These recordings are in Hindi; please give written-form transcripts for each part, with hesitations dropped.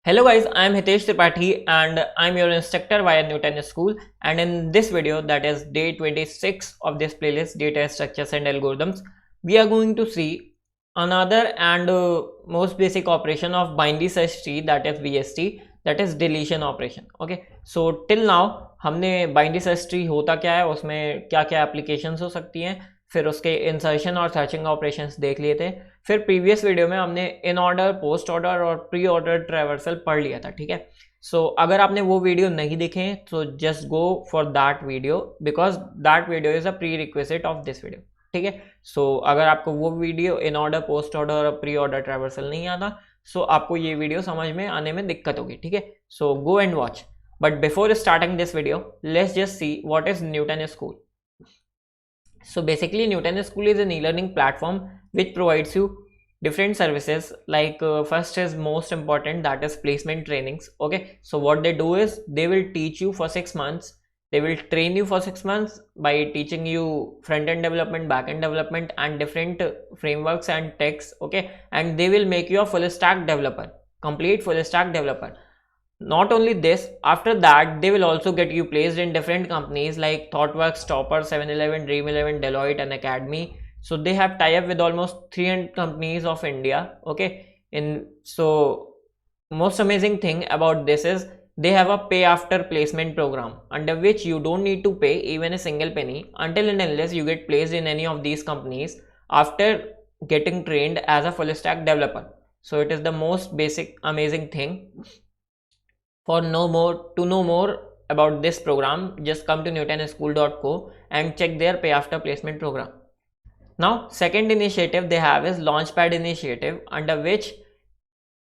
Hello guys, I am Hitesh Tripathi and I am your instructor via Newton School, and in this video, that is day 26 of this playlist, Data Structures and Algorithms, we are going to see another and most basic operation of binary search tree, that is BST, that is deletion operation. Okay, so till now हमने binary search tree होता क्या है, उसमें क्या क्या applications हो सकती हैं, फिर उसके इंसर्शन और सर्चिंग ऑपरेशंस देख लिए थे। फिर प्रीवियस वीडियो में हमने इन ऑर्डर, पोस्ट ऑर्डर और प्री ऑर्डर ट्रैवर्सल पढ़ लिया था। ठीक है, सो अगर आपने वो वीडियो नहीं देखे तो just go for that video because that video is a pre request of this video. ठीक है, सो अगर आपको वो video in order, post order और प्री ऑर्डर ट्रैवर्सल नहीं आता, सो आपको ये वीडियो समझ में आने में दिक्कत होगी। ठीक है, so go and watch. But before starting this video, let's just see what is Newton school. So basically Newton School is an e-learning platform which provides you different services like first is most important, that is placement trainings. Okay, so what they do is they will teach you for 6 months, they will train you for 6 months by teaching you front-end development, back-end development and different frameworks and techs. Okay, and they will make you a full stack developer, complete full stack developer. Not only this, after that they will also get you placed in different companies like ThoughtWorks, Topper, 7-Eleven, Dream11, Deloitte and Academy. So they have tie-up with almost 300 companies of India. Okay, so most amazing thing about this is they have a pay after placement program under which you don't need to pay even a single penny until and unless you get placed in any of these companies after getting trained as a full stack developer. So it is the most basic amazing thing. To know more about this program, just come to newtonschool.co and check their pay after placement program. Now second initiative they have is Launchpad initiative, under which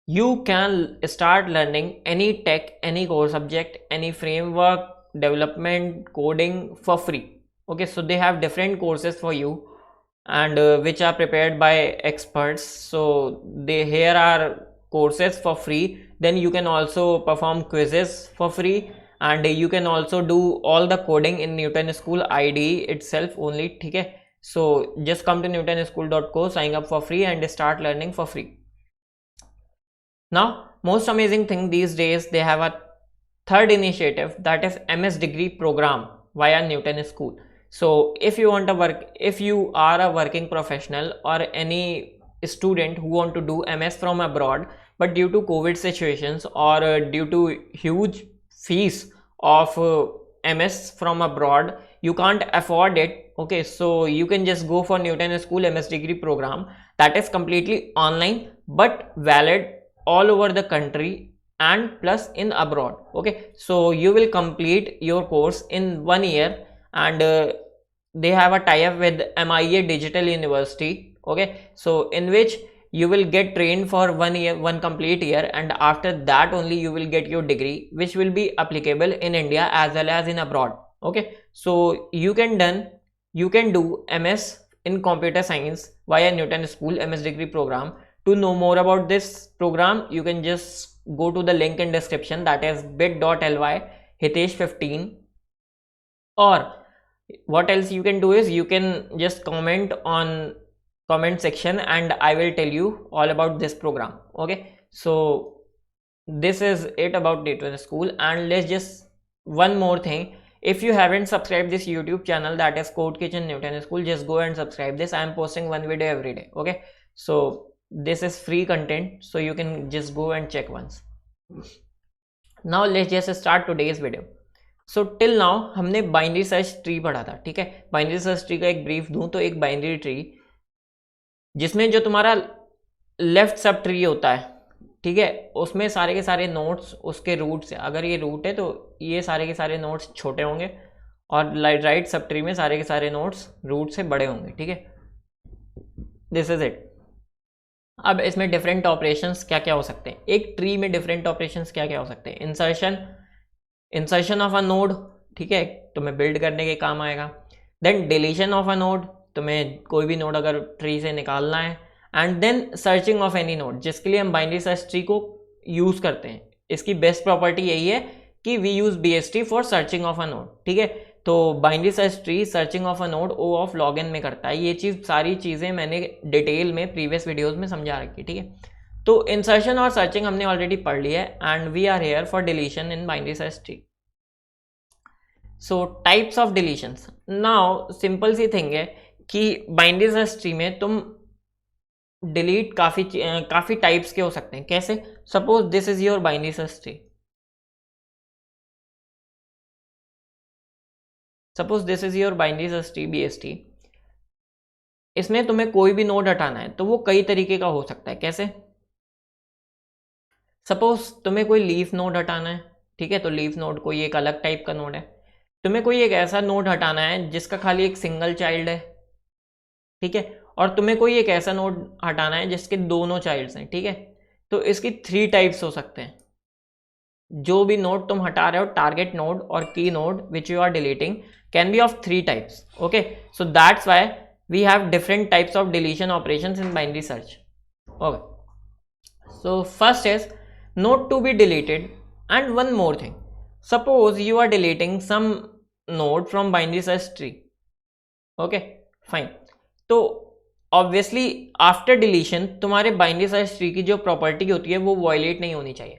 you can start learning any tech, any core subject, any framework, development, coding for free. Okay, so they have different courses for you and which are prepared by experts. So here are courses for free. Then you can also perform quizzes for free and you can also do all the coding in Newton School IDE itself only. Okay, so just come to newtonschool.co, sign up for free and start learning for free. Now most amazing thing these days, they have a third initiative, that is MS degree program via Newton School. So if you are a working professional or any student who want to do MS from abroad, but due to COVID situations or due to huge fees of MS from abroad, you can't afford it. Okay, so you can just go for Newton School MS degree program that is completely online but valid all over the country and plus in abroad. Okay, so you will complete your course in 1 year and they have a tie-up with MIA Digital University. Okay, so in which you will get trained for 1 year, 1 complete year, and after that only you will get your degree, which will be applicable in India as well as in abroad. Okay, so you can do MS in computer science via Newton School MS degree program. To know more about this program, you can just go to the link in description, that is bit.ly Hitesh15, or what else you can do is you can just comment on comment section and I will tell you all about this program. Okay, so this is it about Newton School. And let's just one more thing, if you haven't subscribed this YouTube channel, that is Code Kitchen Newton School, just go and subscribe this. I am posting one video every day. Okay, so this is free content, so you can just go and check once. Now let's just start today's video. So till now हमने बाइनरी सर्च ट्री पढ़ा था. ठीक है, बाइनरी सर्च ट्री का एक ब्रीफ दूं तो एक बाइनरी ट्री जिसमें जो तुम्हारा लेफ्ट सब ट्री होता है, ठीक है, उसमें सारे के सारे नोड्स उसके रूट से, अगर ये रूट है तो ये सारे के सारे नोड्स छोटे होंगे और राइट सब ट्री में सारे के सारे नोड्स रूट से बड़े होंगे. ठीक है, दिस इज इट. अब इसमें डिफरेंट ऑपरेशंस क्या क्या हो सकते हैं, एक ट्री में डिफरेंट ऑपरेशंस क्या क्या हो सकते हैं. इंसर्शन ऑफ अ नोड, ठीक है, तुम्हें बिल्ड करने के काम आएगा. Then deletion of a node, तुम्हें कोई भी नोड अगर ट्री से निकालना है. And then searching of any node, जिसके लिए हम बाइनरी सर्च ट्री को यूज़ करते हैं. इसकी बेस्ट प्रॉपर्टी यही है कि we use BST for searching of a node. ठीक है, तो binary search tree searching of a node O of log n में करता है. ये चीज़ सारी चीज़ें मैंने डिटेल में प्रीवियस वीडियोज़ में समझा रखी. ठीक है, तो इंसर्शन और सर्चिंग हमने ऑलरेडी पढ़ लिया है and we are here for deletion in binary search tree. So types of deletions. Now simple सी थिंग है कि बाइनरी सर्च ट्री में तुम डिलीट काफ़ी टाइप्स के हो सकते हैं. कैसे? Suppose this is your binary search tree. Suppose this is your binary search tree BST. इसमें तुम्हें कोई भी नोड हटाना है तो वो कई तरीके का हो सकता है. कैसे? सपोज तुम्हें कोई लीफ नोड हटाना है, ठीक है, तो लीफ नोड कोई एक अलग टाइप का नोड है. तुम्हें कोई एक ऐसा नोड हटाना है जिसका खाली एक सिंगल चाइल्ड है, ठीक है, और तुम्हें कोई एक ऐसा नोड हटाना है जिसके दोनों चाइल्ड्स हैं, ठीक है. तो इसकी 3 टाइप्स हो सकते हैं. जो भी नोड तुम हटा रहे हो, टारगेट नोड और key node which you are deleting can be of 3 types. Okay, so that's why we have different types of deletion operations in binary search. Okay, so first is node to be deleted. And one more thing, suppose you are deleting some node from binary search tree. Okay, fine. तो obviously after deletion तुम्हारे binary search tree की जो property होती है वो violate नहीं होनी चाहिए.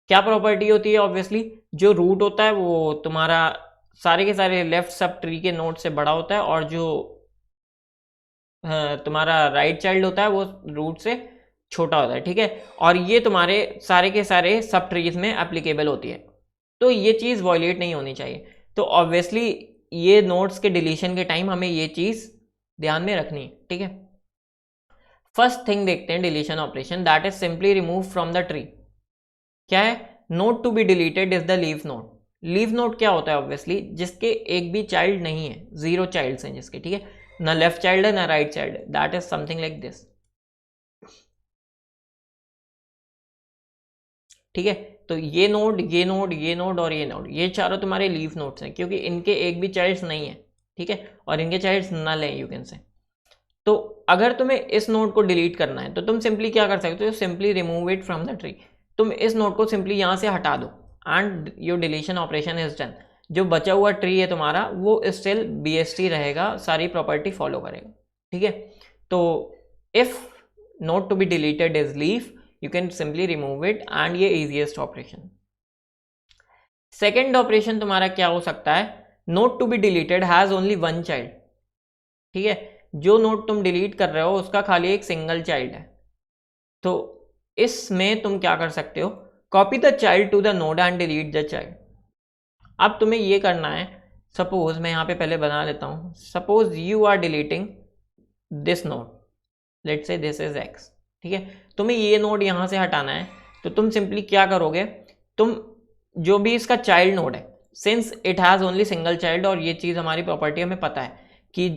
क्या property होती है? obviously जो root होता है वो तुम्हारा सारे के सारे left सब tree के node से बड़ा होता है और जो तुम्हारा राइट चाइल्ड होता है वो रूट से छोटा होता है, ठीक है, और ये तुम्हारे सारे के सारे सब ट्रीज में एप्लीकेबल होती है. तो ये चीज़ वॉयलेट नहीं होनी चाहिए. तो ऑब्वियसली ये नोड्स के डिलीशन के टाइम हमें ये चीज़ ध्यान में रखनी है, ठीक है. फर्स्ट थिंग देखते हैं deletion operation, that is simply remove from the tree. क्या है? Node to be deleted is the leaf node. Leaf node क्या होता है? ऑब्वियसली जिसके एक भी चाइल्ड नहीं है, 0 चाइल्ड्स हैं जिसके, ठीक है, ना लेफ्ट चाइल्ड है ना राइट चाइल्ड है. That is something like this, ठीक है. तो ये नोड, ये नोड, ये नोड और ये नोड, ये चारों तुम्हारे लीफ नोड्स हैं क्योंकि इनके एक भी चाइल्ड्स नहीं है, ठीक है, और इनके चाइल्ड्स नल हैं, यू कैन से. तो अगर तुम्हें इस नोड को डिलीट करना है तो तुम सिंपली क्या कर सकते हो? Simply remove it from the tree. तुम इस नोड को सिंपली यहाँ से हटा दो and your deletion operation is done. जो बचा हुआ ट्री है तुम्हारा वो स्टिल BST रहेगा, सारी प्रॉपर्टी फॉलो करेगा, ठीक है. तो if node to be deleted is leaf, you can simply remove it and ये इजीएस्ट ऑपरेशन. सेकेंड ऑपरेशन तुम्हारा क्या हो सकता है? Node to be deleted has only 1 child, ठीक है. जो नोड तुम डिलीट कर रहे हो उसका खाली एक सिंगल चाइल्ड है. तो इसमें तुम क्या कर सकते हो? Copy the child to the node and delete the child. अब तुम्हें ये करना है, सपोज मैं यहाँ पे पहले बना लेता हूँ. Suppose you are deleting this node, let's say this is x, ठीक है. तुम्हें ये नोड यहाँ से हटाना है तो तुम सिंपली क्या करोगे? तुम जो भी इसका चाइल्ड नोड है, since it has only single child, और ये चीज़ हमारी प्रॉपर्टी हमें पता है कि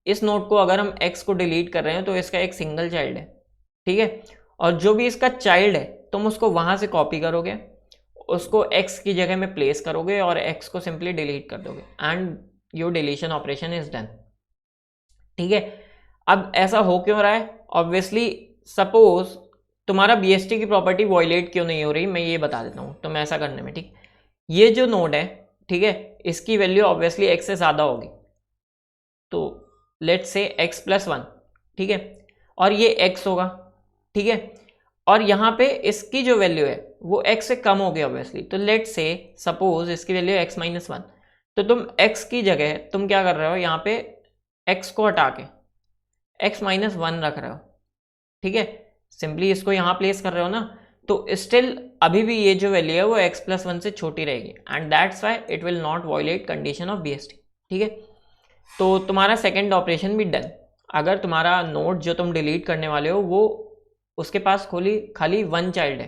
इस नोड को अगर हम x को डिलीट कर रहे हैं तो इसका एक सिंगल चाइल्ड है, ठीक है, और जो भी इसका चाइल्ड है तुम उसको वहाँ से कॉपी करोगे, उसको x की जगह में प्लेस करोगे और x को सिंपली डिलीट कर दोगे and your deletion operation is done, ठीक है. अब ऐसा हो क्यों रहा है? ऑब्वियसली सपोज तुम्हारा BST की प्रॉपर्टी वॉयलेट क्यों नहीं हो रही, मैं ये बता देता हूँ. तो मैं ऐसा करने में, ठीक, ये जो नोड है, ठीक है, इसकी वैल्यू ऑब्वियसली x से ज़्यादा होगी. तो लेट्स से x + 1, ठीक है, और ये x होगा, ठीक है, और यहाँ पे इसकी जो वैल्यू है वो x से कम हो गई ऑब्वियसली. तो लेट्स से सपोज इसकी वैल्यू x - 1. तो तुम x की जगह तुम क्या कर रहे हो? यहाँ पे x को हटा के x - 1 रख रहे हो, ठीक है, सिंपली इसको यहाँ प्लेस कर रहे हो ना. तो स्टिल अभी भी ये जो वैल्यू है वो x + 1 से छोटी रहेगी and that's why it will not violate condition of BST, ठीक है. तो तुम्हारा सेकेंड ऑपरेशन भी डन. अगर तुम्हारा नोड जो तुम डिलीट करने वाले हो वो उसके पास खाली 1 चाइल्ड है,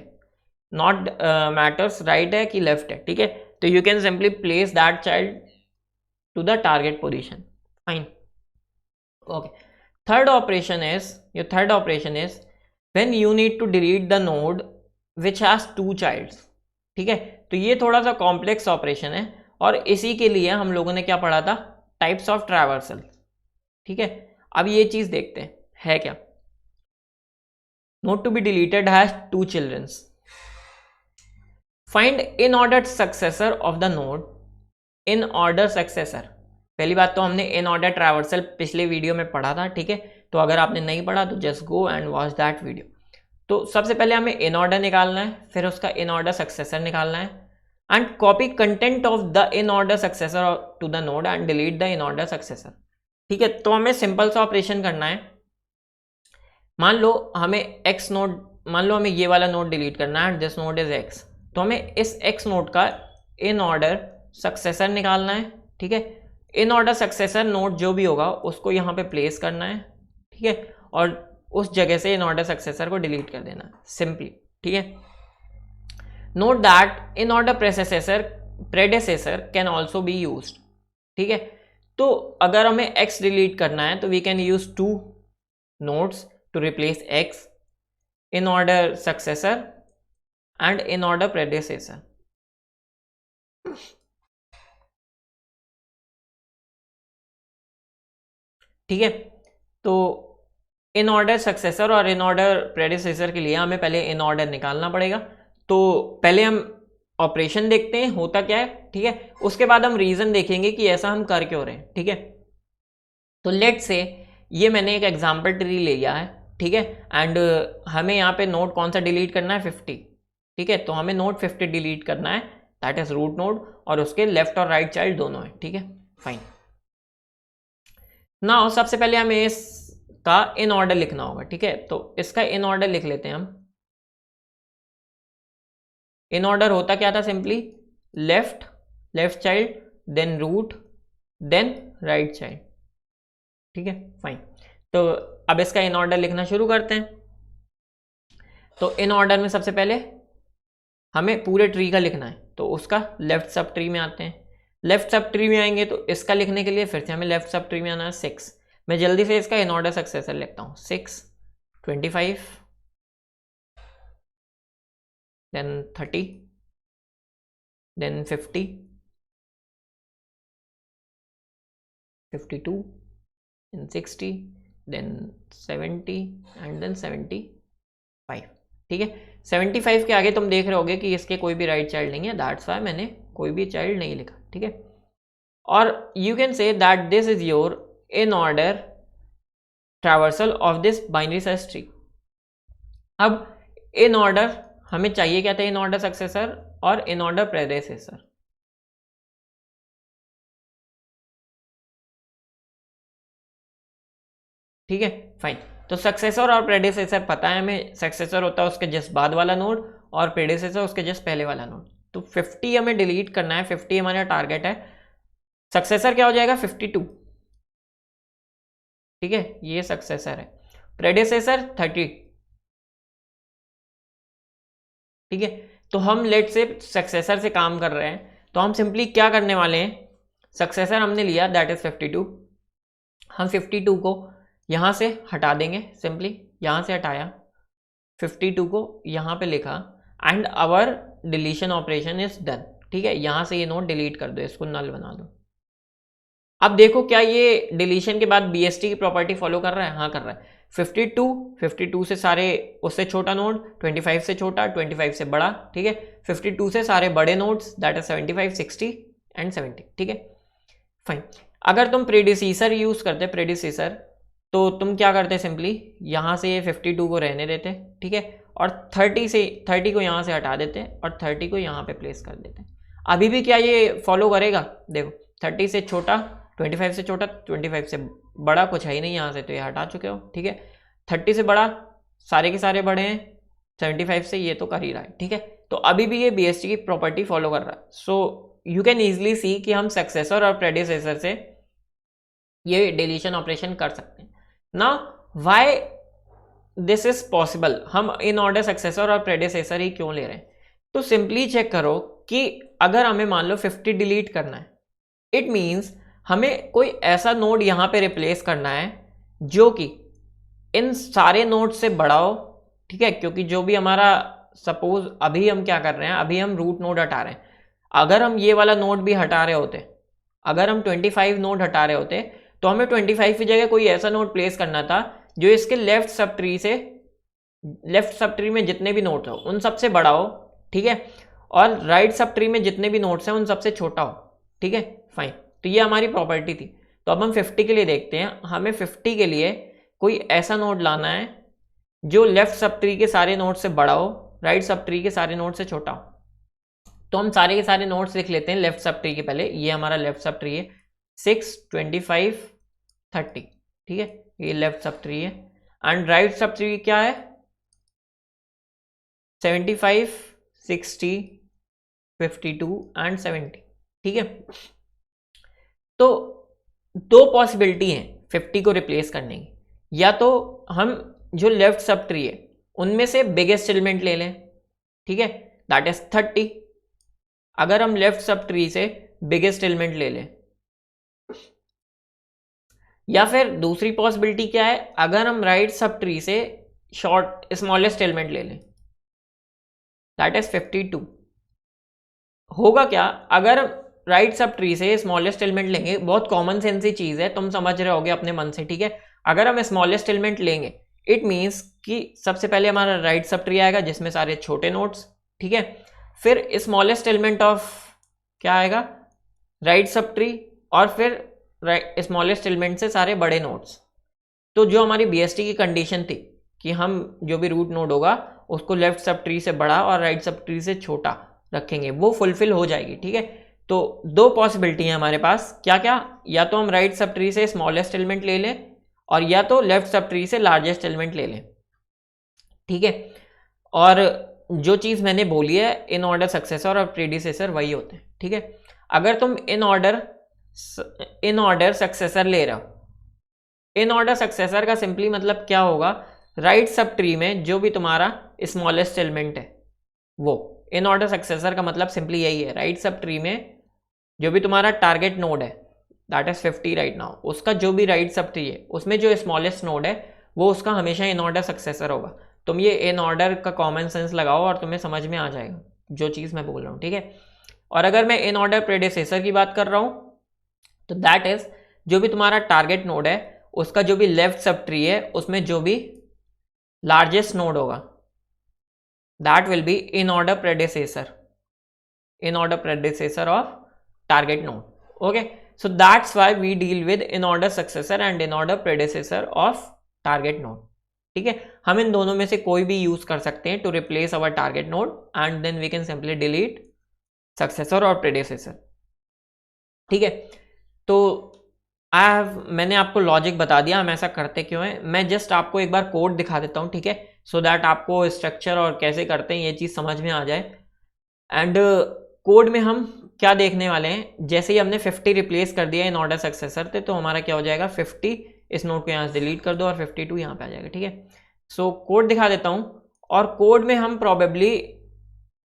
नॉट मैटर्स राइट है कि लेफ्ट है, ठीक है, तो you can simply place that child to the target position. Fine, okay. Third operation is when you need to delete the node which has 2 childs, ठीक है. तो ये थोड़ा सा कॉम्प्लेक्स ऑपरेशन है और इसी के लिए हम लोगों ने क्या पढ़ा था? टाइप्स ऑफ ट्रैवर्सल, ठीक है. अब ये चीज देखते हैं है क्या. Node to be deleted has 2 childrens. Find in order successor of the node. In order successor, पहली बात तो हमने इन ऑर्डर ट्रैवर्सल पिछले वीडियो में पढ़ा था, ठीक है. तो अगर आपने नहीं पढ़ा तो just go and watch that video. तो सबसे पहले हमें इन ऑर्डर निकालना है, फिर उसका इन ऑर्डर सक्सेसर निकालना है and copy content of the in order successor to the node and delete the in order successor. ठीक है, तो हमें सिंपल सा ऑपरेशन करना है। मान लो हमें एक्स नोड, मान लो हमें ये वाला नोड डिलीट करना है, दिस नोड इज एक्स, तो हमें इस एक्स नोड का इन ऑर्डर सक्सेसर निकालना है। ठीक है, इन ऑर्डर सक्सेसर नोड जो भी होगा उसको यहाँ पे प्लेस करना है। ठीक है, और उस जगह से इन ऑर्डर सक्सेसर को डिलीट कर देना है सिंपली। ठीक है, note that in order प्रेडेसेसर can also be used. ठीक है, तो अगर हमें x डिलीट करना है तो we can use 2 nodes to replace x, in order successor and in order predecessor. ठीक है, तो इन ऑर्डर सक्सेसर और इन ऑर्डर प्रेडिसेसर के लिए हमें पहले इन ऑर्डर निकालना पड़ेगा। तो पहले हम ऑपरेशन देखते हैं होता क्या है। ठीक है, उसके बाद हम रीजन देखेंगे कि ऐसा हम कर क्यों रहे हैं। ठीक है, तो लेट से ये मैंने एक एग्जाम्पल ट्री ले लिया है। ठीक है, एंड हमें यहाँ पे नोड कौन सा डिलीट करना है, 50। ठीक है, तो हमें नोड 50 डिलीट करना है, दैट इज रूट नोड, और उसके लेफ्ट और राइट चाइल्ड दोनों है। ठीक है, फाइन। नाउ सबसे पहले हमें इसका इन ऑर्डर लिखना होगा। ठीक है, तो इसका इन ऑर्डर लिख लेते हैं हम। इन ऑर्डर होता क्या था, simply left child, then root, then right child. ठीक है, फाइन। तो अब इसका इन ऑर्डर लिखना शुरू करते हैं। तो इन ऑर्डर में सबसे पहले हमें पूरे ट्री का लिखना है, तो उसका लेफ्ट सब ट्री में आते हैं। लेफ्ट सब ट्री में आएंगे तो इसका लिखने के लिए फिर से हमें लेफ्ट सब ट्री में आना है, 6। मैं जल्दी से इसका इन ऑर्डर सक्सेसर लिखता हूँ, 6, 25, then 30, then 50, 52, then 60, then 70 and then 75। ठीक है, 75 के आगे तुम देख रहे होगे कि इसके कोई भी राइट चाइल्ड नहीं है, दैट्स व्हाई मैंने कोई भी चाइल्ड नहीं लिखा। ठीक है, और you can say that this is your in order traversal of this binary search tree. अब इन ऑर्डर हमें चाहिए क्या था, इन ऑर्डर सक्सेसर और इन ऑर्डर प्रेडेसेसर। ठीक है, फाइन। तो सक्सेसर और प्रेडेसेसर पता है हमें, सक्सेसर होता है उसके जस्ट बाद वाला नोड और प्रेडेसेसर उसके जस्ट पहले वाला नोड। तो 50 हमें डिलीट करना है, 50 हमारा टारगेट है। सक्सेसर क्या हो जाएगा, 52। ठीक है, ये सक्सेसर है। प्रेडेसेसर 30। ठीक है, तो हम लेट से सक्सेसर से काम कर रहे हैं, तो हम सिंपली क्या करने वाले हैं, सक्सेसर हमने लिया दैट इज 52, हम 52 को यहाँ से हटा देंगे, सिंपली यहाँ से हटाया, 52 को यहाँ पे लिखा and our deletion operation is done. ठीक है, यहाँ से ये नोड डिलीट कर दो, इसको नल बना दो। अब देखो क्या ये डिलीशन के बाद BST की प्रॉपर्टी फॉलो कर रहा है, हाँ कर रहा है। 52 से सारे उससे छोटा नोड, 25 से छोटा, 25 से बड़ा। ठीक है, 52 से सारे बड़े नोड्स दैट इज 75, 60 एंड 70। ठीक है, फाइन। अगर तुम प्रेडिसीसर यूज करते, प्रेडिसीसर, तो तुम क्या करते, सिंपली यहाँ से ये 52 को रहने देते। ठीक है, और 30 को यहाँ से हटा देते और 30 को यहाँ पे प्लेस कर देते। अभी भी क्या ये फॉलो करेगा, देखो 30 से छोटा, 25 से छोटा, 25 से बड़ा कुछ है ही नहीं यहाँ से, तो ये हटा चुके हो। ठीक है, 30 से बड़ा, सारे के सारे बड़े हैं, 75 से ये तो कर ही रहा है। ठीक है, तो अभी भी ये BST की प्रॉपर्टी फॉलो कर रहा है। सो यू कैन ईजिली सी कि हम सक्सेसर और प्रेडिसेसर से ये डिलीशन ऑपरेशन कर सकते हैं ना। वाई दिस इज पॉसिबल, हम इन ऑर्डर सक्सेसर और प्रेडिसेसर ही क्यों ले रहे हैं, तो सिंपली चेक करो कि अगर हमें मान लो 50 डिलीट करना है, इट मीन्स हमें कोई ऐसा नोड यहाँ पे रिप्लेस करना है जो कि इन सारे नोड से बड़ा हो। ठीक है, क्योंकि जो भी हमारा, सपोज अभी हम क्या कर रहे हैं, अभी हम रूट नोड हटा रहे हैं, अगर हम ये वाला नोड भी हटा रहे होते, अगर हम 25 नोड हटा रहे होते, तो हमें 25 की जगह कोई ऐसा नोड प्लेस करना था जो इसके लेफ्ट सब ट्री में जितने भी नोड्स हो उन सबसे बड़ा हो। ठीक है, और राइट सब ट्री में जितने भी नोड्स हैं उन सबसे छोटा हो। ठीक है, फाइन। तो ये हमारी प्रॉपर्टी थी। तो अब हम 50 के लिए देखते हैं, हमें 50 के लिए कोई ऐसा नोड लाना है जो लेफ्ट सब ट्री के सारे नोड से बड़ा हो, राइट सब ट्री के सारे नोड से छोटा हो। तो हम सारे के सारे नोड्स लिख लेते हैं लेफ्ट सब ट्री के पहले। ये हमारा लेफ्ट सब ट्री है 6, 25, 30, ठीक है, ये लेफ्ट सब ट्री है। एंड राइट सब ट्री क्या है 75, 60, 52 एंड 70, ठीक है। तो दो पॉसिबिलिटी हैं 50 को रिप्लेस करने की, या तो हम जो लेफ्ट सब ट्री है उनमें से बिगेस्ट एलिमेंट ले लें, ठीक है, दैट इज 30। अगर हम लेफ्ट सब ट्री से बिगेस्ट एलिमेंट ले लें, या फिर दूसरी पॉसिबिलिटी क्या है, अगर हम राइट सब ट्री से स्मॉलेस्ट एलिमेंट ले लें, दैट इज 52। होगा क्या, अगर राइट सब ट्री से स्मॉलेस्ट एलिमेंट लेंगे, बहुत कॉमन सेंस ही चीज है, तुम समझ रहे होगे अपने मन से, ठीक है। अगर हम स्मॉलेस्ट एलिमेंट लेंगे इट मीन्स कि सबसे पहले हमारा राइट सब ट्री आएगा जिसमें सारे छोटे नोड्स, ठीक है, फिर स्मॉलेस्ट एलिमेंट ऑफ क्या आएगा राइट सब ट्री, और फिर स्मॉलेस्ट एलिमेंट से सारे बड़े नोड्स। तो जो हमारी बीएसटी की कंडीशन थी कि हम जो भी रूट नोड होगा उसको लेफ्ट सब ट्री से बड़ा और राइट सब ट्री से छोटा रखेंगे, वो फुलफिल हो जाएगी, ठीक है। तो दो पॉसिबिलिटी है हमारे पास, क्या क्या, या तो हम राइट सब ट्री से स्मॉलेस्ट एलिमेंट ले लें और या तो लेफ्ट सब ट्री से लार्जेस्ट एलिमेंट ले लें, ठीक है। और जो चीज़ मैंने बोली है इन ऑर्डर सक्सेसर और प्रीडिसेसर वही होते हैं, ठीक है। अगर तुम इन ऑर्डर सक्सेसर ले रहे हो, इन ऑर्डर सक्सेसर का सिंपली मतलब क्या होगा, राइट सब ट्री में जो भी तुम्हारा स्मॉलेस्ट एलिमेंट है वो इन ऑर्डर सक्सेसर का मतलब सिंपली यही है, राइट सब ट्री में जो भी तुम्हारा टारगेट नोड है दैट इज 50 राइट नाउ, उसका जो भी राइट सब ट्री है उसमें जो स्मॉलेस्ट नोड है वो उसका हमेशा इन ऑर्डर सक्सेसर होगा। तुम ये इन ऑर्डर का कॉमन सेंस लगाओ और तुम्हें समझ में आ जाएगा जो चीज़ मैं बोल रहा हूँ, ठीक है। और अगर मैं इन ऑर्डर प्रेडिसेसर की बात कर रहा हूँ तो दैट इज जो भी तुम्हारा टारगेट नोड है उसका जो भी लेफ्ट सब ट्री है उसमें जो भी लार्जेस्ट नोड होगा that will be in order predecessor of target node, okay, so that's why we deal with in order successor and in order predecessor of target node, ठीक है। हम इन दोनों में से कोई भी यूज कर सकते हैं to replace our target node and then we can simply delete successor और प्रेडिसेसर, ठीक है। तो मैंने आपको लॉजिक बता दिया हम ऐसा करते क्यों है, मैं जस्ट आपको एक बार कोड दिखा देता हूँ, ठीक है, सो दैट आपको स्ट्रक्चर और कैसे करते हैं ये चीज़ समझ में आ जाए। एंड कोड में हम क्या देखने वाले हैं, जैसे ही हमने 50 रिप्लेस कर दिया इन ऑर्डर सक्सेसर थे तो हमारा क्या हो जाएगा 50, इस नोड को यहाँ से डिलीट कर दो और 52 यहाँ पे आ जाएगा, ठीक है। सो कोड दिखा देता हूँ, और कोड में हम प्रॉबेबली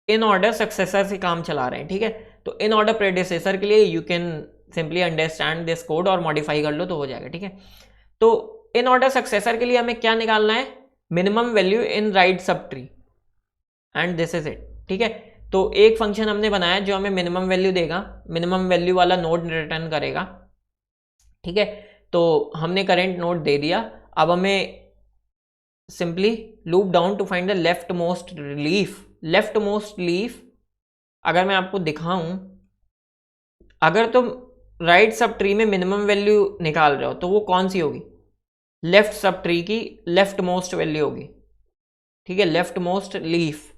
इन ऑर्डर सक्सेसर से काम चला रहे हैं, ठीक है। तो इन ऑर्डर प्रेडिसेसर के लिए you can simply understand this code और मॉडिफाई कर लो तो हो जाएगा, ठीक है। तो इन ऑर्डर सक्सेसर के लिए हमें क्या निकालना है, minimum value in right sub tree, and this is it, ठीक है। तो एक फंक्शन हमने बनाया जो हमें मिनिमम वैल्यू देगा, मिनिमम वैल्यू वाला नोड रिटर्न करेगा, ठीक है। तो हमने करंट नोड दे दिया, अब हमें simply loop down to find the left most leaf. अगर मैं आपको दिखाऊं, अगर तुम राइट सब ट्री में मिनिमम वैल्यू निकाल रहे हो तो वो कौन सी होगी, लेफ्ट सब ट्री की लेफ्ट मोस्ट वैल्यू होगी, ठीक है, लेफ्ट मोस्ट लीफ,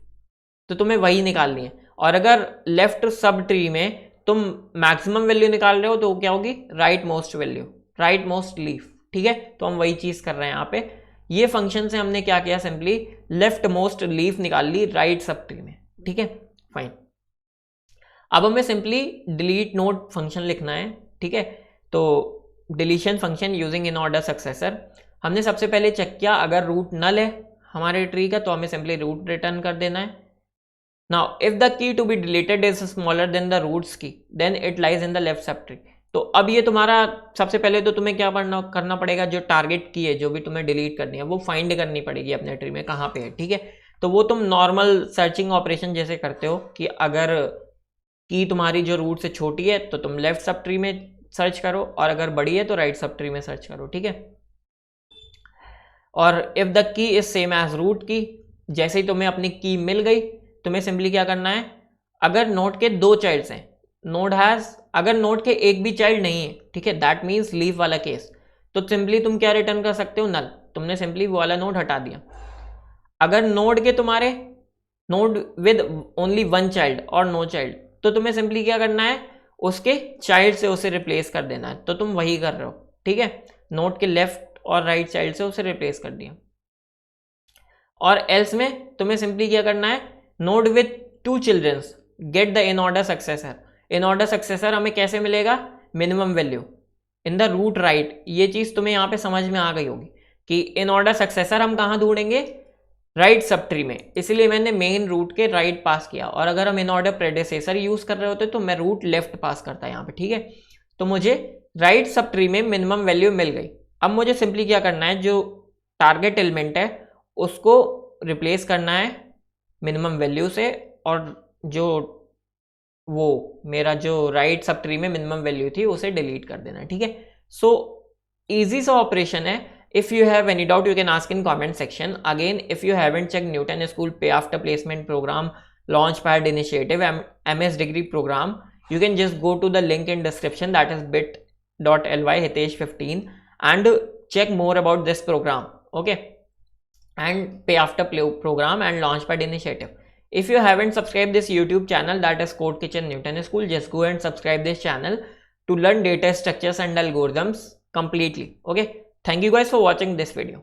तो तुम्हें वही निकालनी है। और अगर लेफ्ट सब ट्री में तुम मैक्सिमम वैल्यू निकाल रहे हो तो क्या होगी, right most value, right most leaf, ठीक है। तो हम वही चीज कर रहे हैं यहाँ पे, ये फंक्शन से हमने क्या किया, सिंपली लेफ्ट मोस्ट लीफ निकाल ली राइट सब ट्री में, ठीक है, फाइन। अब हमें सिंपली डिलीट नोड फंक्शन लिखना है, ठीक है। तो deletion function using in order successor, हमने सबसे पहले चेक किया अगर रूट नल है हमारे ट्री का तो हमें सिंपली रूट रिटर्न कर देना है। Now, if the key to be deleted is smaller than the roots key, then it lies in the left subtree. तो अब ये तुम्हारा सबसे पहले तो तुम्हें क्या करना पड़ेगा, जो टारगेट की है जो भी तुम्हें डिलीट करनी है वो फाइंड करनी पड़ेगी अपने ट्री में कहाँ पे है, ठीक है। तो वो तुम नॉर्मल सर्चिंग ऑपरेशन जैसे करते हो कि अगर की तुम्हारी जो रूट से छोटी है तो तुम लेफ्ट सब ट्री में सर्च करो और अगर बड़ी है तो राइट सब ट्री में सर्च करो, ठीक है। और if the key is same as root key, जैसे ही तुम्हें अपनी की मिल गई तुम्हें सिंपली क्या करना है, अगर नोड के दो चाइल्ड्स हैं, अगर नोड के एक भी चाइल्ड नहीं है, ठीक है, दैट मीन्स लीफ वाला केस, तो सिंपली तुम क्या रिटर्न कर सकते हो, नल, तुमने सिंपली वो वाला नोड हटा दिया। अगर नोड के तुम्हारे node with only one child और नो चाइल्ड, तो तुम्हें सिंपली क्या करना है, उसके चाइल्ड से उसे रिप्लेस कर देना है। तो तुम वही कर रहे हो, ठीक है, नोड के लेफ्ट और राइट चाइल्ड से उसे रिप्लेस कर दिया। और एल्स में तुम्हें सिंपली क्या करना है, node with two children get the in order successor. In order successor हमें कैसे मिलेगा, minimum value in the root right. ये चीज तुम्हें यहाँ पे समझ में आ गई होगी कि इन ऑर्डर सक्सेसर हम कहाँ ढूंढेंगे, राइट सब ट्री में, इसलिए मैंने मेन रूट के राइट पास किया। और अगर हम इन ऑर्डर प्रेडेसेसर यूज कर रहे होते तो मैं रूट लेफ्ट पास करता यहाँ पे, ठीक है। तो मुझे राइट सब ट्री में मिनिमम वैल्यू मिल गई। अब मुझे सिंपली क्या करना है, जो टारगेट एलिमेंट है उसको रिप्लेस करना है मिनिमम वैल्यू से, और जो वो मेरा जो राइट सब ट्री में मिनिमम वैल्यू थी उसे डिलीट कर देना है, ठीक है। सो इजी सा ऑपरेशन है। If you have any doubt, you can ask in comment section. Again, if you haven't checked Newton School Pay After Placement Program, Launchpad Initiative, MS Degree Program, you can just go to the link in description, that is bit.ly Hitesh15, and check more about this program, okay, and Pay After Program and Launchpad Initiative. If you haven't subscribed this YouTube channel, that is Code Kitchen Newton School, just go and subscribe this channel to learn data structures and algorithms completely, okay. Thank you guys for watching this video.